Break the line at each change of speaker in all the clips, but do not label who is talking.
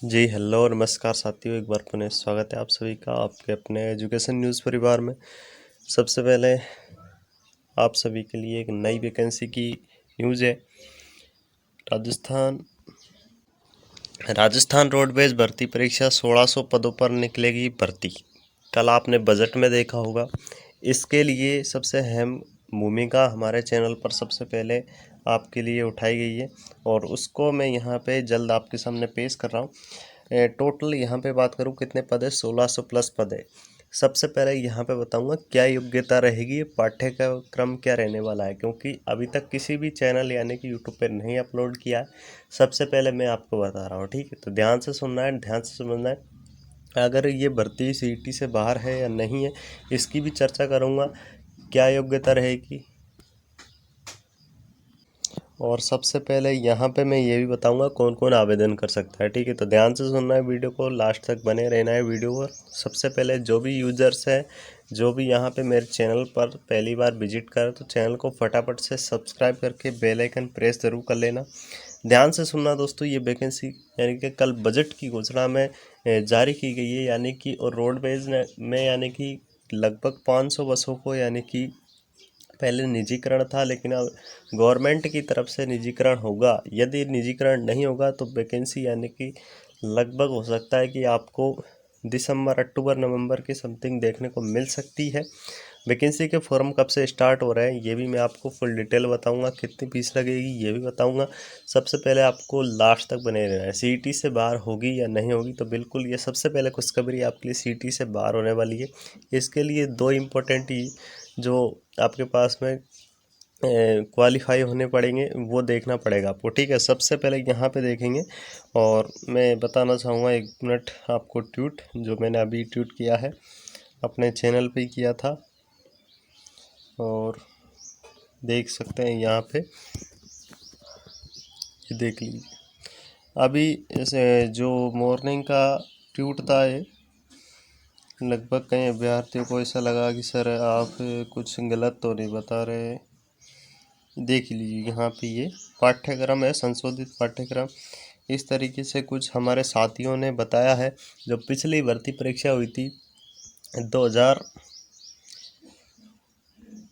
जी hello नमस्कार साथियों, एक बार पुनः स्वागत है आप सभी का आपके अपने एजुकेशन न्यूज़ परिवार में। सबसे पहले आप सभी के लिए एक नई वैकेंसी की न्यूज़ है। राजस्थान रोडवेज भर्ती परीक्षा 1600 पदों पर निकलेगी भर्ती। कल आपने बजट में देखा होगा। इसके लिए सबसे अहम भूमिका हमारे चैनल पर सबसे पहले आपके लिए उठाई गई है और उसको मैं यहाँ पे जल्द आपके सामने पेश कर रहा हूँ। टोटल यहाँ पे बात करूँ कितने पद है, 1600 प्लस पद है। सबसे पहले यहाँ पे बताऊंगा क्या योग्यता रहेगी, पाठ्यक्रम क्या रहने वाला है, क्योंकि अभी तक किसी भी चैनल यानी कि यूट्यूब पे नहीं अपलोड किया है। सबसे पहले मैं आपको बता रहा हूँ, ठीक है। तो ध्यान से सुनना है, ध्यान से समझना है। अगर ये भर्ती सीईटी से बाहर है या नहीं है, इसकी भी चर्चा करूँगा। क्या योग्यता रहेगी, और सबसे पहले यहाँ पे मैं ये भी बताऊंगा कौन कौन आवेदन कर सकता है, ठीक है। तो ध्यान से सुनना है, वीडियो को लास्ट तक बने रहना है वीडियो पर। सबसे पहले जो भी यूजर्स है, जो भी यहाँ पे मेरे चैनल पर पहली बार विजिट करें, तो चैनल को फटाफट से सब्सक्राइब करके बेल आइकन प्रेस ज़रूर कर लेना। ध्यान से सुनना दोस्तों, ये वैकेंसी यानी कि कल बजट की घोषणा में जारी की गई है, यानी कि और रोडवेज में यानी कि लगभग 500 बसों को यानी कि पहले निजीकरण था, लेकिन अब गवर्नमेंट की तरफ से निजीकरण होगा। यदि निजीकरण नहीं होगा तो वैकेंसी यानी कि लगभग हो सकता है कि आपको दिसंबर अक्टूबर नवंबर के समथिंग देखने को मिल सकती है। वैकेंसी के फॉर्म कब से स्टार्ट हो रहे हैं ये भी मैं आपको फुल डिटेल बताऊंगा, कितनी फीस लगेगी ये भी बताऊंगा। सबसे पहले आपको लास्ट तक बने रहना है। सीईटी से बाहर होगी या नहीं होगी, तो बिल्कुल ये सबसे पहले खुशखबरी आपके लिए सीईटी से बाहर होने वाली है। इसके लिए दो इम्पोर्टेंट जो आपके पास में क्वालिफाई होने पड़ेंगे वो देखना पड़ेगा आपको, ठीक है। सबसे पहले यहाँ पे देखेंगे, और मैं बताना चाहूँगा एक मिनट आपको ट्वीट जो मैंने अभी ट्वीट किया है, अपने चैनल पे ही किया था, और देख सकते हैं यहाँ पे, ये देख लीजिए। अभी इसे जो मॉर्निंग का ट्वीट था ये, लगभग कई अभ्यर्थियों को ऐसा लगा कि सर आप कुछ गलत तो नहीं बता रहे। देख लीजिए यहाँ पे ये पाठ्यक्रम है, संशोधित पाठ्यक्रम। इस तरीके से कुछ हमारे साथियों ने बताया है। जो पिछली भर्ती परीक्षा हुई थी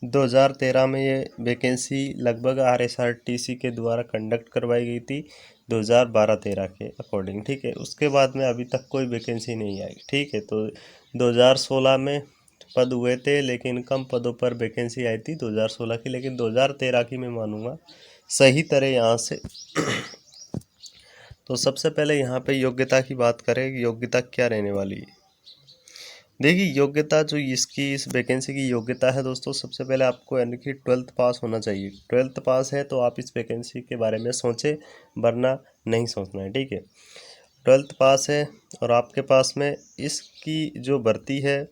2013 में, ये वैकेंसी लगभग आरएसआरटीसी के द्वारा कंडक्ट करवाई गई थी 2012-13 के अकॉर्डिंग, ठीक है। उसके बाद में अभी तक कोई वैकेंसी नहीं आई, ठीक है। तो 2016 में पद हुए थे, लेकिन कम पदों पर वैकेंसी आई थी 2016 की, लेकिन 2013 की मैं मानूंगा सही तरह यहाँ से। तो सबसे पहले यहाँ पे योग्यता की बात करें, योग्यता क्या रहने वाली है। देखिए योग्यता जो इसकी इस वैकेंसी की योग्यता है दोस्तों, सबसे पहले आपको यानी कि 12th पास होना चाहिए। 12th पास है तो आप इस वैकेंसी के बारे में सोचें, वरना नहीं सोचना है, ठीक है। 12th पास है और आपके पास में इसकी जो भर्ती है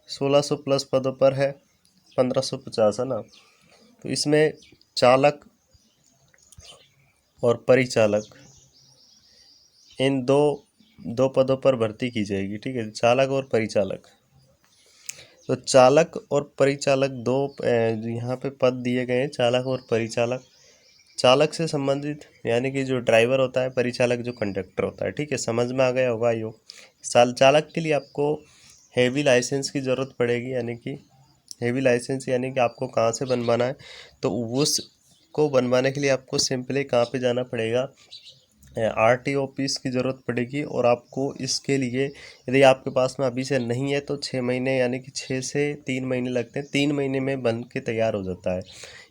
1600 प्लस पदों पर है, 1550 है ना। तो इसमें चालक और परिचालक, इन दो पदों पर भर्ती की जाएगी, ठीक है। चालक और परिचालक, तो चालक और परिचालक दो यहाँ पे पद दिए गए हैं, चालक और परिचालक। चालक से संबंधित यानी कि जो ड्राइवर होता है, परिचालक जो कंडक्टर होता है, ठीक है। समझ में आ गया होगा यो। चालक के लिए आपको हेवी लाइसेंस की ज़रूरत पड़ेगी, यानी कि हेवी लाइसेंस यानी कि आपको कहाँ से बनवाना है, तो उसको बनवाने के लिए आपको सिंपली कहाँ पे जाना पड़ेगा, आरटीओ ऑफिस की ज़रूरत पड़ेगी। और आपको इसके लिए यदि आपके पास में अभी से नहीं है तो 6 महीने यानी कि 6 से 3 महीने लगते हैं। 3 महीने में बन के तैयार हो जाता है,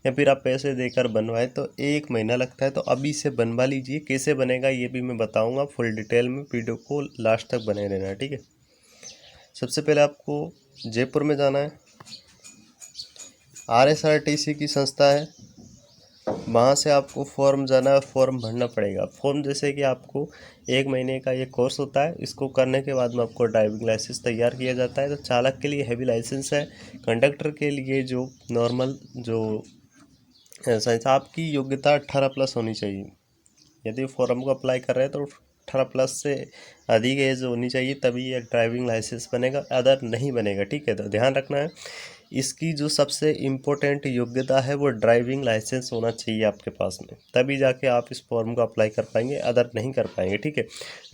या फिर आप पैसे देकर बनवाएं तो 1 महीना लगता है। तो अभी से बनवा लीजिए। कैसे बनेगा ये भी मैं बताऊंगा फुल डिटेल में, वीडियो को लास्ट तक बने रहना है, ठीक है। सबसे पहले आपको जयपुर में जाना है, आरएसआरटीसी की संस्था है, वहाँ से आपको फॉर्म जाना है, फॉर्म भरना पड़ेगा। फॉर्म जैसे कि आपको 1 महीने का ये कोर्स होता है, इसको करने के बाद में आपको ड्राइविंग लाइसेंस तैयार किया जाता है। तो चालक के लिए हैवी लाइसेंस है, कंडक्टर के लिए जो नॉर्मल जो साइंस, आपकी योग्यता 18 प्लस होनी चाहिए। यदि फॉर्म को अप्लाई कर रहे हैं तो 18 प्लस से अधिक एज होनी चाहिए, तभी ये ड्राइविंग लाइसेंस बनेगा, अदर नहीं बनेगा। ठीक है, तो ध्यान रखना है। इसकी जो सबसे इम्पोर्टेंट योग्यता है वो ड्राइविंग लाइसेंस होना चाहिए आपके पास में, तभी जाके आप इस फॉर्म को अप्लाई कर पाएंगे, अदर नहीं कर पाएंगे। ठीक है,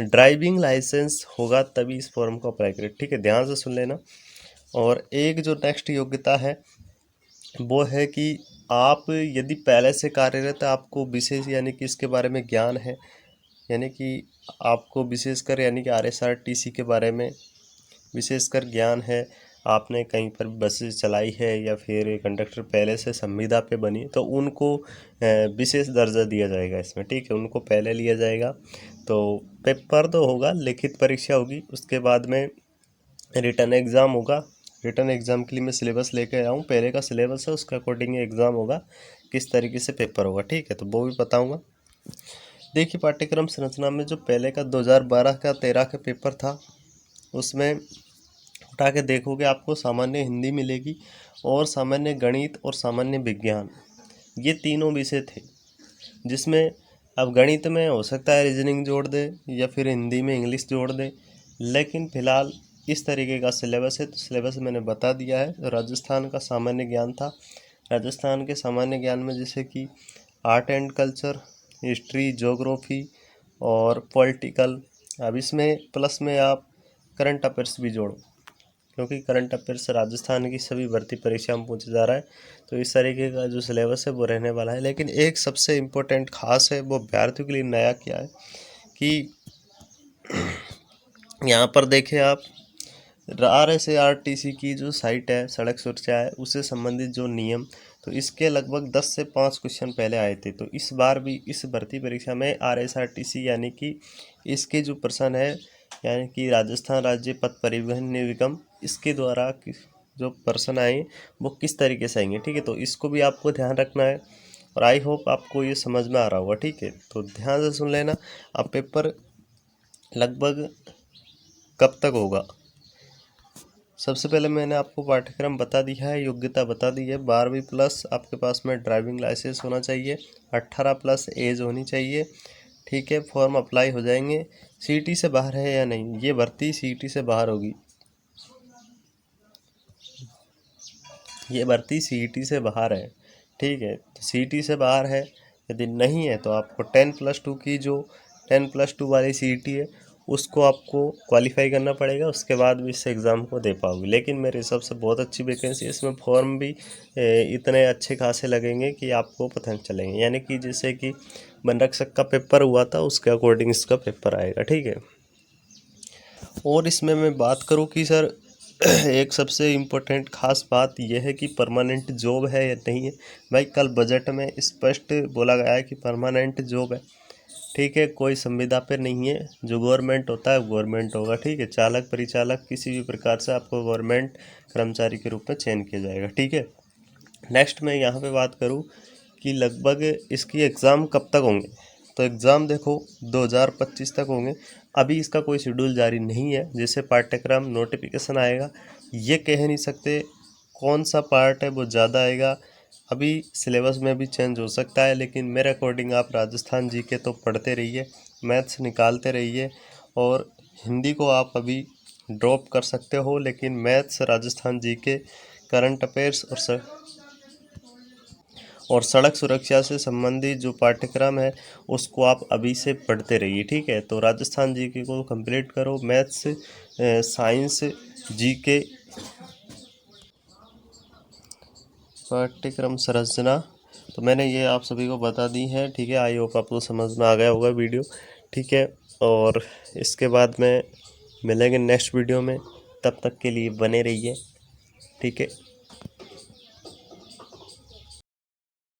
ड्राइविंग लाइसेंस होगा तभी इस फॉर्म को अप्लाई करें। ठीक है, ध्यान से सुन लेना। और एक जो नेक्स्ट योग्यता है वो है कि आप यदि पहले से कार्यरत, आपको विशेष यानी कि इसके बारे में ज्ञान है, यानी कि आपको विशेषकर यानी कि RSRTC के बारे में विशेषकर ज्ञान है, आपने कहीं पर बसेस चलाई है या फिर कंडक्टर पहले से संविदा पे बनी, तो उनको विशेष दर्जा दिया जाएगा इसमें। ठीक है, उनको पहले लिया जाएगा। तो पेपर तो होगा, लिखित परीक्षा होगी, उसके बाद में रिटर्न एग्ज़ाम होगा। रिटर्न एग्ज़ाम के लिए मैं सिलेबस लेके आया हूँ, पहले का सिलेबस है, उसके अकॉर्डिंग एग्ज़ाम होगा, किस तरीके से पेपर होगा। ठीक है, तो वो भी बताऊँगा। देखिए, पाठ्यक्रम संरचना में जो पहले का 2012 का 13 का पेपर था, उसमें उठा के देखोगे आपको सामान्य हिंदी मिलेगी और सामान्य गणित और सामान्य विज्ञान, ये तीनों विषय थे। जिसमें अब गणित में हो सकता है रीजनिंग जोड़ दे या फिर हिंदी में इंग्लिश जोड़ दे, लेकिन फ़िलहाल इस तरीके का सिलेबस है। तो सिलेबस मैंने बता दिया है। तो राजस्थान का सामान्य ज्ञान था। राजस्थान के सामान्य ज्ञान में जैसे कि art and culture, history, geography और पॉलिटिकल। अब इसमें प्लस में आप करंट अफेयर्स भी जोड़ो, क्योंकि करंट अफेयर्स राजस्थान की सभी भर्ती परीक्षा में पूछा जा रहा है। तो इस तरीके का जो सिलेबस है वो रहने वाला है। लेकिन एक सबसे इम्पोर्टेंट खास है, वो अभ्यर्थियों के लिए नया क्या है कि यहाँ पर देखें आप, RSARTC की जो साइट है, सड़क सुरक्षा है, उससे संबंधित जो नियम, तो इसके लगभग 10 से 5 क्वेश्चन पहले आए थे। तो इस बार भी इस भर्ती परीक्षा में RSRTC यानी कि इसके जो प्रश्न है, यानी कि राजस्थान राज्य पथ परिवहन निगम, इसके द्वारा जो प्रश्न आए वो किस तरीके से आएंगे। ठीक है, तो इसको भी आपको ध्यान रखना है और आई होप आपको ये समझ में आ रहा होगा। ठीक है, तो ध्यान से सुन लेना। अब पेपर लगभग कब तक होगा, सबसे पहले मैंने आपको पाठ्यक्रम बता दिया है, योग्यता बता दी है। 12वीं प्लस आपके पास में ड्राइविंग लाइसेंस होना चाहिए, 18 प्लस एज होनी चाहिए। ठीक है, फॉर्म अप्लाई हो जाएंगे। CET से बाहर है या नहीं, ये भर्ती CET से बाहर होगी, ये भर्ती CET से बाहर है। ठीक है, तो CET से बाहर है। यदि नहीं है तो आपको 10+2 की जो 10+2 वाली CET है, उसको आपको क्वालिफाई करना पड़ेगा, उसके बाद भी इस एग्ज़ाम को दे पाओगे। लेकिन मेरे हिसाब से बहुत अच्छी वैकेंसी है, इसमें फॉर्म भी इतने अच्छे खासे लगेंगे कि आपको पता नहीं चलेंगे। यानी कि जैसे कि बनरक्षक का पेपर हुआ था, उसके अकॉर्डिंग इसका पेपर आएगा। ठीक है, और इसमें मैं बात करूँ कि सर एक सबसे इम्पोर्टेंट खास बात यह है कि परमानेंट जॉब है या नहीं है। भाई, कल बजट में स्पष्ट बोला गया है कि परमानेंट जॉब है। ठीक है, कोई संविदा पे नहीं है, जो गवर्नमेंट होता है गवर्नमेंट होगा। ठीक है, चालक परिचालक किसी भी प्रकार से आपको गवर्नमेंट कर्मचारी के रूप में चयन किया जाएगा। ठीक है, नेक्स्ट मैं यहाँ पे बात करूँ कि लगभग इसकी एग्ज़ाम कब तक होंगे, तो एग्ज़ाम देखो 2025 तक होंगे। अभी इसका कोई शेड्यूल जारी नहीं है। जैसे पाठ्यक्रम नोटिफिकेशन आएगा, ये कह नहीं सकते कौन सा पार्ट है वो ज़्यादा आएगा, अभी सिलेबस में भी चेंज हो सकता है। लेकिन मेरे अकॉर्डिंग आप राजस्थान GK तो पढ़ते रहिए, मैथ्स निकालते रहिए, और हिंदी को आप अभी ड्रॉप कर सकते हो, लेकिन maths, Rajasthan GK, current affairs और सड़क सुरक्षा से संबंधित जो पाठ्यक्रम है उसको आप अभी से पढ़ते रहिए। ठीक है, तो राजस्थान GK को कंप्लीट करो, मैथ्स, साइंस, GK, पाठ्यक्रम संरचना, तो मैंने ये आप सभी को बता दी है। ठीक है, आई होप आपको समझ में आ गया होगा वीडियो। ठीक है, और इसके बाद में मिलेंगे नेक्स्ट वीडियो में, तब तक के लिए बने रहिए। ठीक है।